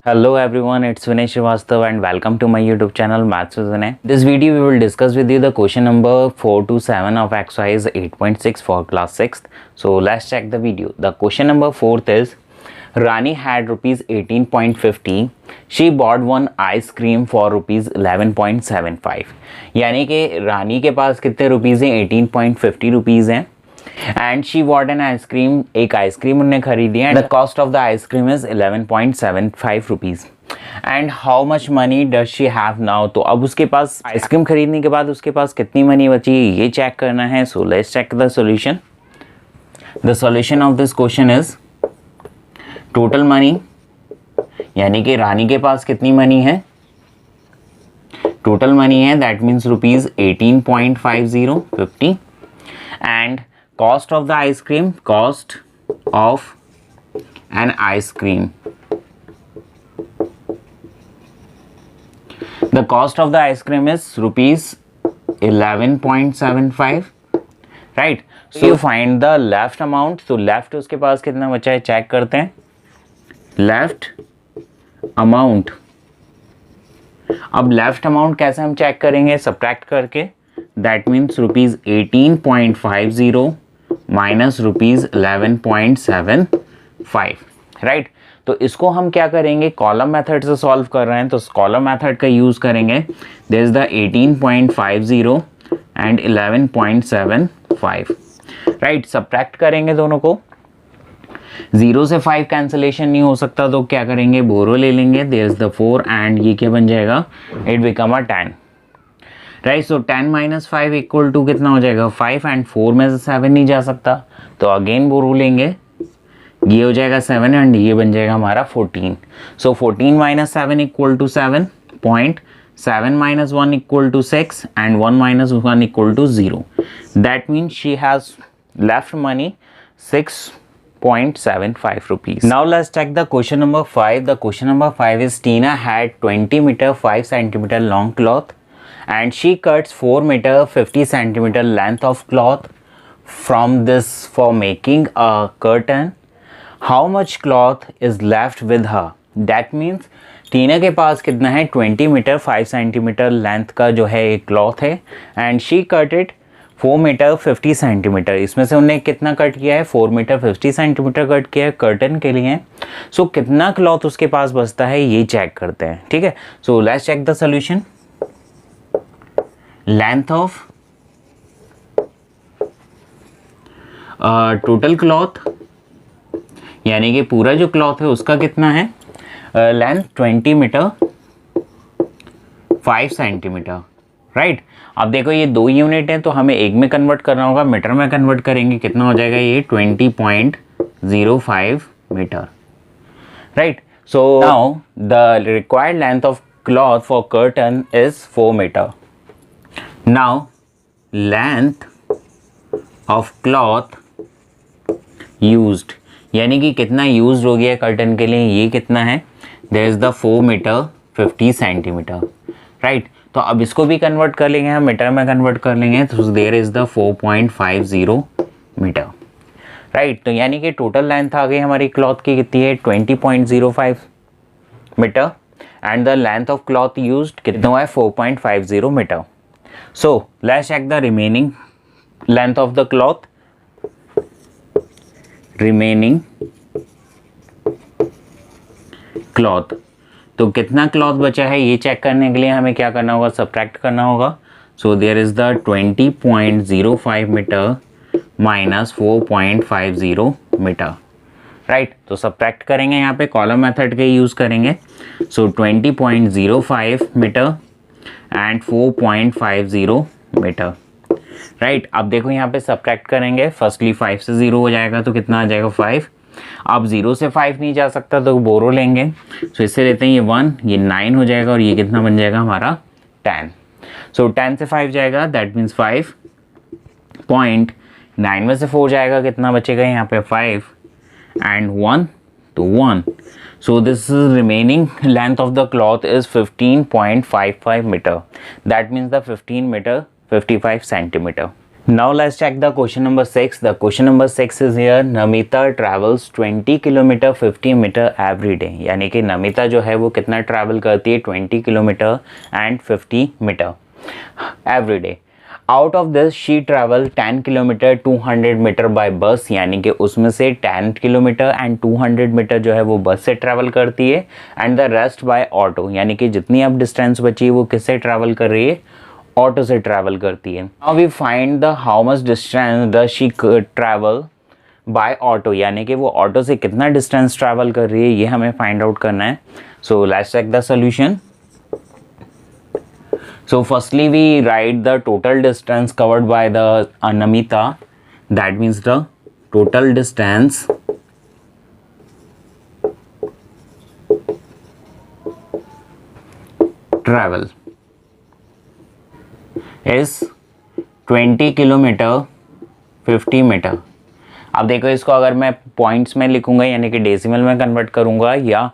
Hello everyone, it's Vinay Srivastava and welcome to my YouTube channel Maths with Vinay. This video we will discuss with you the question number 4 to 7 of exercise 8.6 for class 6th. So let's check the video. The question number 4th is Rani had rupees 18.50. She bought one ice cream for rupees 11.75. यानी कि रानी के पास कितने rupees हैं? 18.50 rupees हैं. And she what an ice cream, एक ice cream उन्होंने खरीदी है. The cost of the ice cream is 11.75 rupees. And how much money does she have now. तो अब उसके पास आइसक्रीम खरीदने के बाद उसके पास कितनी मनी बची है ये चेक करना है. So let's check the solution. The solution of this question is total money, यानी कि रानी के पास कितनी मनी है, टोटल मनी है, that means rupees 18.50 and cost of the ice cream, cost of an ice cream, the cost of the ice cream is rupees 11.75, right? So you find the left amount. तो left उसके पास कितना बचा है check करते हैं. left amount, अब left amount कैसे हम चेक करेंगे? सब्ट्रैक्ट करके. that means rupees 18.50 minus rupees 11.75, right. तो इसको हम क्या करेंगे, कॉलम मेथड से सॉल्व कर रहे हैं तो कॉलम मेथड का यूज करेंगे. There is the 18.50 and 11.75, right. Subtract करेंगे दोनों को. 0 से 5 कैंसलेशन नहीं हो सकता तो क्या करेंगे, बोरो ले लेंगे. देयर इज द 4 एंड ये क्या बन जाएगा, it become a 10, right. So 10 minus 5 equal to कितना हो जाएगा 5 एंड 4 में से 7 नहीं जा सकता तो अगेन बोरो लेंगे. ये हो जाएगा 7 एंड ये बन जाएगा हमारा 14. So 14 minus 7 equal to 7, 7 minus 1 equal to 6 and 1 minus 1 equal to 0. That means she has left money 6.75 rupees. Now let's check the question number 5. The question number 5 is Tina had 20 meter 5 centimeter long cloth and she cuts 4 meter 50 centimeter length of cloth from this for making a curtain. How much cloth is left with her? That means टीना के पास कितना है 20 metre 5 centimetre length का जो है एक cloth है and she cut it 4 metre 50 centimetre. इसमें से उन्हें कितना कट किया है, 4 मीटर 50 सेंटीमीटर कट किया है कर्टन के लिए. सो कितना क्लॉथ उसके पास बचता है ये चेक करते हैं, ठीक है. So let's check the solution. Length of total cloth, यानी कि पूरा जो क्लॉथ है उसका कितना है, लेंथ 20 मीटर 5 सेंटीमीटर, राइट. अब देखो ये 2 यूनिट है तो हमें एक में कन्वर्ट करना होगा, मीटर में कन्वर्ट करेंगे कितना हो जाएगा ये 20.05 metre, right. So now the required length of cloth for curtain is 4 metre. Now length of cloth used, यानी कि कितना यूज हो गया कर्टन के लिए, ये कितना है, there is the 4 metre 50 centimetre, right. तो अब इसको भी कन्वर्ट कर लेंगे हम, मीटर में कन्वर्ट कर लेंगे तो there is the 4.50 metre, right. तो यानी कि टोटल लेंथ आ गई हमारी क्लॉथ की कितनी है 20.05 metre and the length of cloth used कितना है 4.50 metre. So let's check the remaining length of the cloth. Remaining cloth, तो कितना क्लॉथ बचा है ये चेक करने के लिए हमें क्या करना होगा, सब्ट्रैक्ट करना होगा. So there is the 20.05 metre minus 4.50 metre, right. तो सब्ट्रैक्ट करेंगे यहाँ पे, कॉलम मेथड के यूज करेंगे. So 20.05 metre and 4.50 metre, right. अब देखो यहाँ पे सब्ट्रैक्ट करेंगे, फर्स्टली 5 से 0 हो जाएगा तो कितना आ जाएगा 5. अब 0 से 5 नहीं जा सकता तो बोरो लेंगे. सो इससे लेते हैं ये 1, ये 9 हो जाएगा और ये कितना बन जाएगा हमारा 10. सो 10 से 5 जाएगा दैट मीन्स 5.9 में से 4 जाएगा कितना बचेगा यहाँ पे 5 and 1 to 1. So this is remaining length of the cloth is 15.55 meter. That means the 15 meter 55 centimeter. Now let's check the question number 6. The question number 6 is here. Namita travels 20 kilometre 50 metre every day. यानी कि नमिता जो है वो कितना travel करती है 20 kilometre and 50 metre every day. Out of this she travel 10 kilometre 200 metre by bus. यानी कि उसमें से 10 किलोमीटर एंड 200 मीटर जो है वो बस से ट्रैवल करती है and the rest by auto. यानी कि जितनी अब डिस्टेंस बची है वो किससे ट्रैवल कर रही है, ऑटो से ट्रैवल करती है. Now we find the how much distance does she travel by auto. यानी कि वो ऑटो से कितना डिस्टेंस ट्रैवल कर रही है ये हमें फाइंड आउट करना है. So let's check the solution. So firstly we write the total distance covered by the Namita. That means the total distance travel is 20 kilometre 50 metre. अब देखो इसको अगर मैं पॉइंट्स में लिखूंगा यानी कि डेसिमल में कन्वर्ट करूंगा या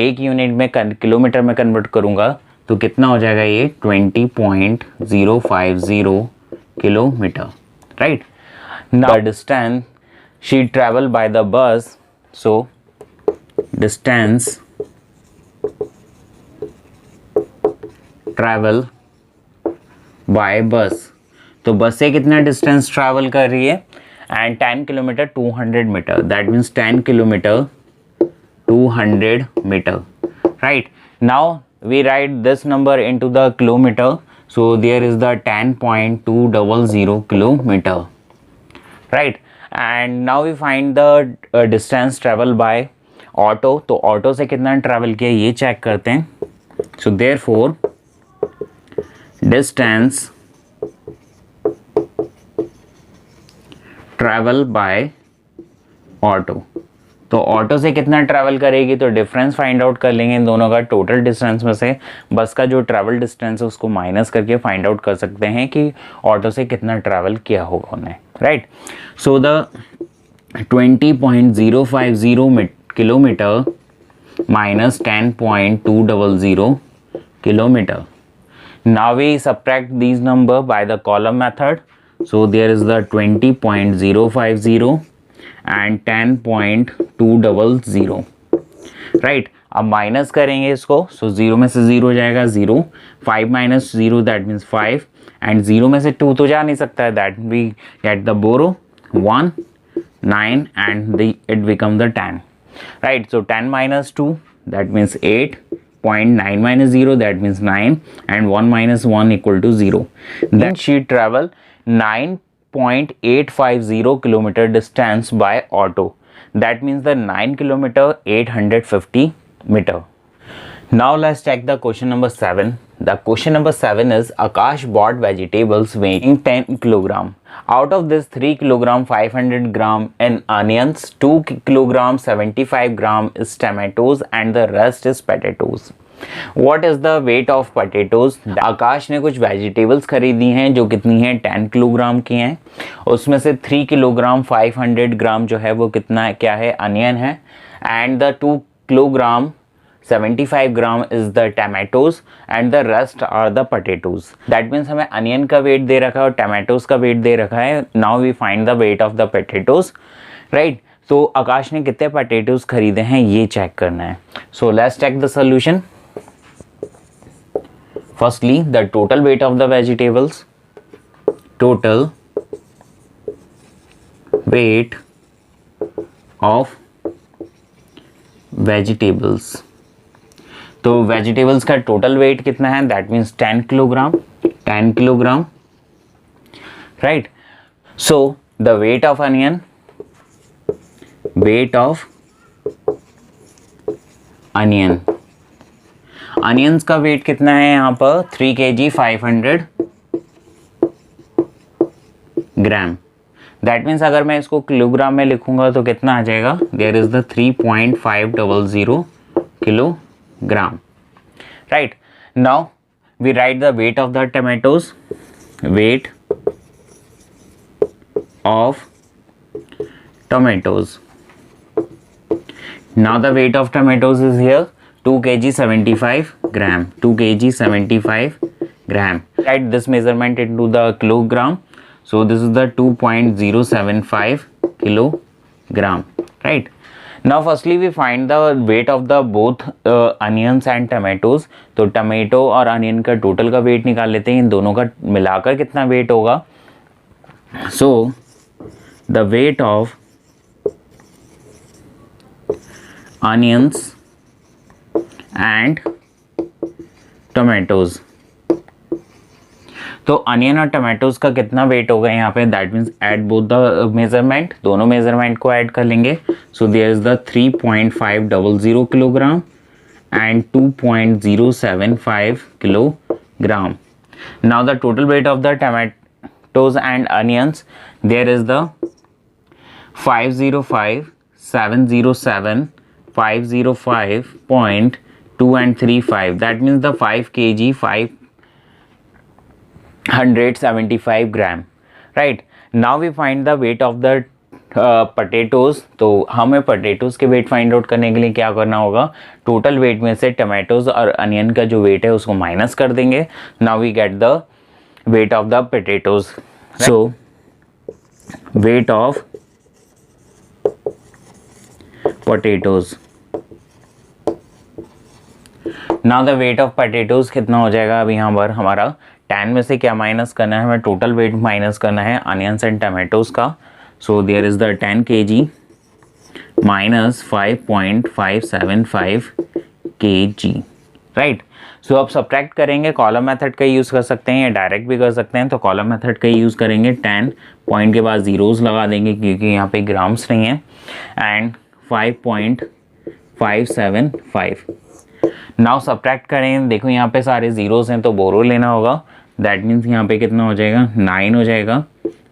एक यूनिट में किलोमीटर में कन्वर्ट करूंगा तो कितना हो जाएगा ये 20.050 kilometre. Right. Now distance she travel by the bus. So distance travel by बस. तो बस से कितना डिस्टेंस ट्रैवल कर रही है and 10 kilometre 200 metre. That means 10 kilometre 200 metre. Right. Now we write this number into the kilometer. So there is the 10.200 kilometer. Right. And now we find the distance travel by auto. तो auto से कितना travel किया ये check करते हैं. So therefore distance travel by auto. तो auto से कितना ट्रैवल करेगी तो डिफरेंस फाइंड आउट कर लेंगे इन दोनों का. टोटल डिस्टेंस में से बस का जो ट्रैवल डिस्टेंस है उसको माइनस करके फाइंड आउट कर सकते हैं कि ऑटो से कितना ट्रैवल किया होगा उन्हें. Right. So the 20.050 kilometre minus 10.200 kilometre. Now we subtract these number by the column method. So there is the 20.050 and 10.200. Right. अब माइनस करेंगे इसको. सो 0 में से 0 जाएगा 0. 5 माइनस 0 दैट मीन्स 5 एंड 0 में से 2 तो जा नहीं सकता है. That we get the borrow 1 9 and it become the 10. Right. So 10 minus 2 that means 8. 0.9 minus 0 that means 9 and 1 minus 1 equal to 0. Then she travel 9.850 kilometer distance by auto. That means the 9 kilometer 850 meter. Now let's check the question number 7. The question number 7 is Akash bought vegetables weighing 10 kilogram. Out of this 3 kilogram 500 gram in onions, 2 kilogram 75 gram is tomatoes and the rest is potatoes. What is the weight of potatoes? आकाश ने कुछ vegetables खरीदी हैं जो कितनी हैं 10 kilogram की हैं. उसमें से 3 किलोग्राम 500 ग्राम जो है वो कितना है क्या है अनियन है and the 2 kilogram 75 gram is the tomatoes and the rest are the potatoes. That means हमें अनियन का वेट दे रखा है और टमाटोज का वेट दे रखा है. Now we find the weight of the potatoes. Right. तो आकाश ने कितने पोटैटोज खरीदे हैं ये चेक करना है. So let's check the solution. Firstly, the total weight of the vegetables. Total weight of vegetables. तो vegetables का total weight कितना है? That means 10 kilogram. 10 kilogram. Right. So the weight of onion. Weight of onion. Onions का wait कितना है यहाँ पर 3 kg 500 gram. That means अगर मैं इसको किलोग्राम में लिखूंगा तो कितना आ जाएगा. There is the 3.500 kilogram. Right. Now we write the weight of the tomatoes. Weight of tomatoes. Now the weight of tomatoes is here 2 kg 75 gram. 2 kg 75 gram. Write this measurement into the kilogram. So this is the 2.075 kilogram, right? Now firstly we find the weight of the both onions and tomatoes. तो tomato और onion का total का wait निकाल लेते हैं, इन दोनों का मिलाकर कितना वेट होगा. So the weight of onions and tomatoes. तो अनियन और टमाटोज का कितना वेट होगा यहाँ पे, that means add both the measurement, दोनों मेजरमेंट को ऐड कर लेंगे. So there is the 3.500 kilogram and 2.075 kilogram. Now the total weight of the tomatoes and onions, there is the 505, 707, 505.2 and 35. That means the 5 kg 575 gram, right? Now we find the weight of the potatoes. तो हमें potatoes के weight find out करने के लिए क्या करना होगा, total weight में से टमाटोज और अनियन का जो वेट है उसको माइनस कर देंगे. Now we get the weight of the potatoes. So weight of potatoes. Now the weight of potatoes कितना हो जाएगा, अभी यहाँ पर हमारा 10 में से क्या माइनस करना है, हमें टोटल वेट माइनस करना है अनियंस एंड टमाटोज का. So there is the 10 kg minus 5.575 kg, right. So अब सब्ट्रैक्ट करेंगे, कॉलम मेथड का यूज़ कर सकते हैं या डायरेक्ट भी कर सकते हैं. तो कॉलम मेथड का यूज़ करेंगे, 10 पॉइंट के बाद जीरोज़ लगा देंगे क्योंकि यहाँ पे ग्राम्स नहीं है, एंड 5.575. नाउ सब्ट्रैक्ट करें, देखो यहाँ पे सारे जीरोज़ हैं तो बोरो लेना होगा. दैट मीन्स यहाँ पे कितना हो जाएगा, 9 हो जाएगा,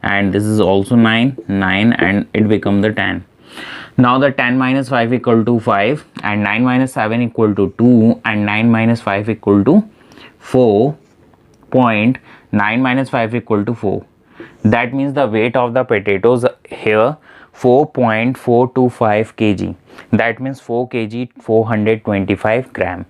and this is also 9 and it become the 10. Now the 10 minus 5 equal to 5 and 9 minus 7 equal to 2 and 9 minus 5 equal to 4. 9 minus 5 equal to 4. That means the weight of the potatoes here 4.425 kg. That means 4 kg 425 gram.